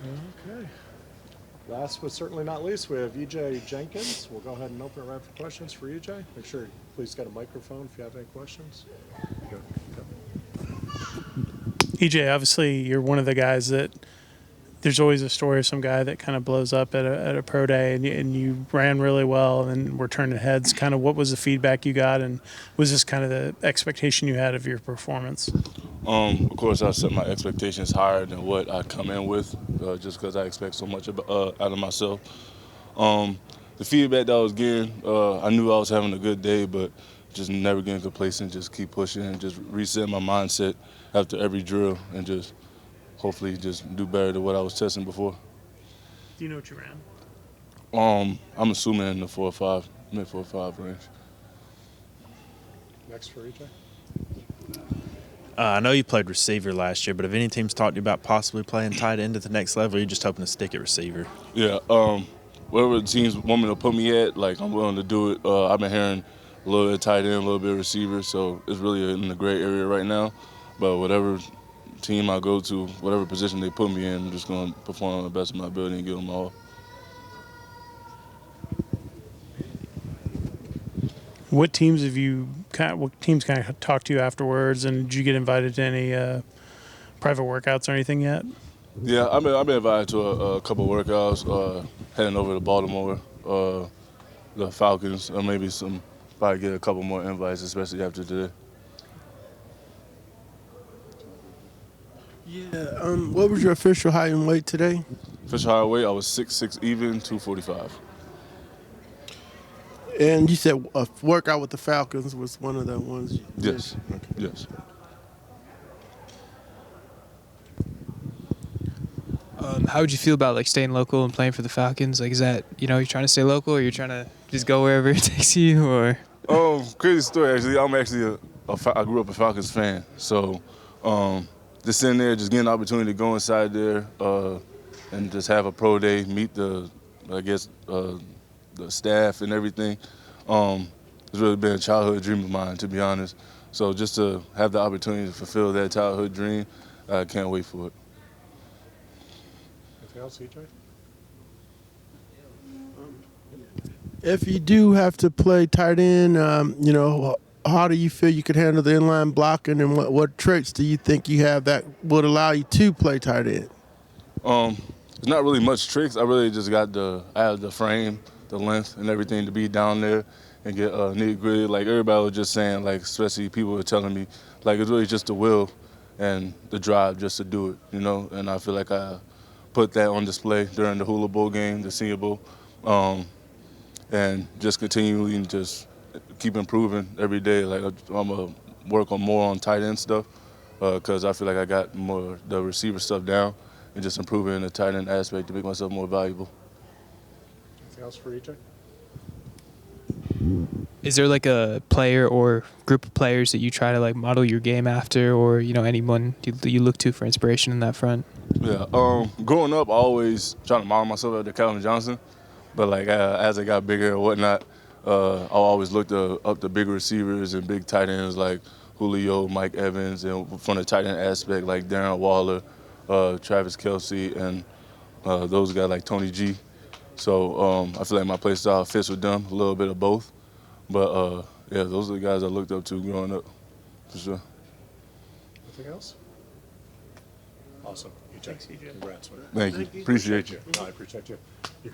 Okay. Last but certainly not least, we have EJ Jenkins. We'll go ahead and open it right for questions for EJ. Make sure you please get a microphone if you have any questions. Go. EJ, obviously you're one of the guys that there's always a story of some guy that kind of blows up at a pro day, and you ran really well and were turning heads. Kind of what was the feedback you got, and was this kind of the expectation you had of your performance? Of course, I set my expectations higher than what I come in with, just because I expect so much out of myself. The feedback that I was getting, I knew I was having a good day, but just never getting complacent, just keep pushing and just reset my mindset after every drill and just hopefully just do better than what I was testing before. Do you know what you ran? I'm assuming in the 4 or 5, mid 4 or 5 range. Next for EJ. I know you played receiver last year, but have any teams talked to you about possibly playing tight end at the next level, or are you just hoping to stick at receiver? Yeah, whatever the teams want me to put me at, like I'm willing to do it. I've been hearing a little bit of tight end, a little bit of receiver, so it's really in the gray area right now. But whatever team I go to, whatever position they put me in, I'm just going to perform on the best of my ability and give them all. What teams kind of talked to you afterwards, and did you get invited to any private workouts or anything yet? Yeah, I've been invited to a couple workouts, heading over to Baltimore, the Falcons, or maybe probably get a couple more invites, especially after today. Yeah. What was your official height and weight today? Official high weight, I was 6'6" even, 245. And you said a workout with the Falcons was one of the ones you did? Yes. Okay. Yes. How would you feel about like staying local and playing for the Falcons? Like, is that you're trying to stay local, or you're trying to just go wherever it takes you, or? Crazy story actually. I'm actually I grew up a Falcons fan, so just sitting there, just getting the opportunity to go inside there and just have a pro day, meet the staff and everything. It's really been a childhood dream of mine, to be honest. So just to have the opportunity to fulfill that childhood dream, I can't wait for it. Anything else, EJ? If you do have to play tight end, how do you feel you could handle the inline blocking, and what traits do you think you have that would allow you to play tight end? It's not really much tricks. I really just I have the frame, the length, and everything to be down there and get nitty gritty. Like everybody was just saying, like especially people were telling me, like it's really just the will and the drive just to do it, And I feel like I put that on display during the Hula Bowl game, the Senior Bowl, and just continually just keep improving every day. Like I'm gonna work on more on tight end stuff because I feel like I got more the receiver stuff down and just improving in the tight end aspect to make myself more valuable. Anything else for EJ? Is there like a player or group of players that you try to like model your game after, or anyone you look to for inspiration in that front? Yeah, growing up, I always trying to model myself after Calvin Johnson, but like as I got bigger and whatnot, I always looked up the big receivers and big tight ends like Julio, Mike Evans, and from the tight end aspect like Darren Waller, Travis Kelce, and those guys like Tony G. So I feel like my play style fits with them, a little bit of both. But yeah, those are the guys I looked up to growing up, for sure. Anything else? Awesome. EJ. Thanks, EJ. Congrats, man. Thank you. Appreciate you. No, I appreciate you. You're good.